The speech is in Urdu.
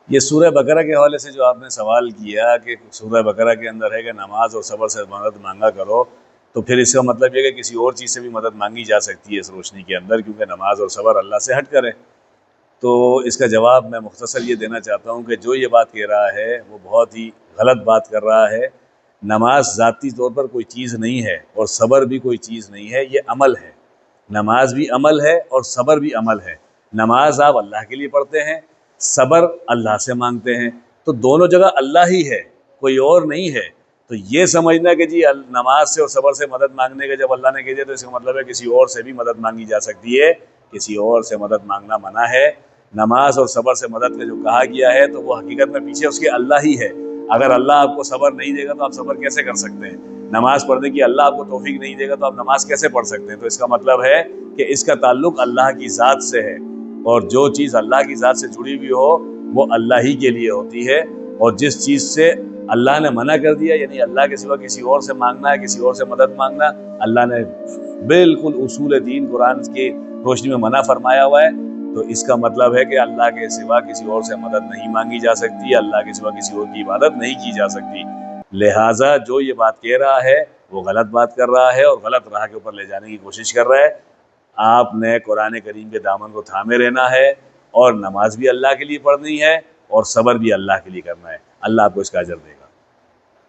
یہ سورہ بقرہ کے حوالے سے جو آپ نے سوال کیا کہ سورہ بقرہ کے اندر ہے کہ نماز اور صبر سے مدد مانگا کرو، تو پھر اس کا مطلب یہ کہ کسی اور چیز سے بھی مدد مانگی جا سکتی ہے اس روشنی کے اندر، کیونکہ نماز اور صبر اللہ سے ہٹ کر ہے۔ تو اس کا جواب میں مختصر یہ دینا چاہتا ہوں کہ جو یہ بات کہہ رہا ہے وہ بہت ہی غلط بات کر رہا ہے۔ نماز ذاتی طور پر کوئی چیز نہیں ہے اور صبر بھی کوئی چیز نہیں ہے، یہ عمل ہے۔ نماز بھی عمل ہے اور صبر بھی عمل ہے۔ نماز آپ اللہ کے لیے پڑھتے ہیں، صبر اللہ سے مانگتے ہیں، تو دونوں جگہ اللہ ہی ہے، کوئی اور نہیں ہے۔ تو یہ سمجھنا کہ جی نماز سے اور صبر سے مدد مانگنے کا جب اللہ نے کہہ دیا تو اس کا مطلب ہے کسی اور سے بھی مدد مانگی جا سکتی ہے، کسی اور سے مدد مانگنا منع ہے۔ نماز اور صبر سے مدد کا جو کہا گیا ہے تو وہ حقیقت میں پیچھے اس کے اللہ ہی ہے۔ اگر اللہ آپ کو صبر نہیں دے گا تو آپ صبر کیسے کر سکتے ہیں؟ نماز پڑھنے کی اللہ آپ کو توفیق نہیں دے گا تو آپ نماز کیسے پڑھ سکتے ہیں؟ تو اس کا مطلب ہے کہ اس کا تعلق اللہ کی ذات سے ہے، اور جو چیز اللہ کی ذات سے جڑی ہوئی ہو وہ اللہ ہی کے لیے ہوتی ہے، اور جس چیز سے اللہ نے منع کر دیا، یعنی اللہ کے سوا کسی اور سے مانگنا ہے، کسی اور سے مدد مانگنا، اللہ نے بالکل اصول دین قرآن کی روشنی میں منع فرمایا ہوا ہے۔ تو اس کا مطلب ہے کہ اللہ کے سوا کسی اور سے مدد نہیں مانگی جا سکتی، اللہ کے سوا کسی اور کی عبادت نہیں کی جا سکتی۔ لہٰذا جو یہ بات کہہ رہا ہے وہ غلط بات کر رہا ہے اور غلط راہ کے اوپر لے جانے کی کوشش کر رہا ہے۔ آپ نے قرآن کریم کے دامن کو تھامے رہنا ہے، اور نماز بھی اللہ کے لیے پڑھنی ہے اور صبر بھی اللہ کے لیے کرنا ہے۔ اللہ آپ کو اس کا اجر دے گا۔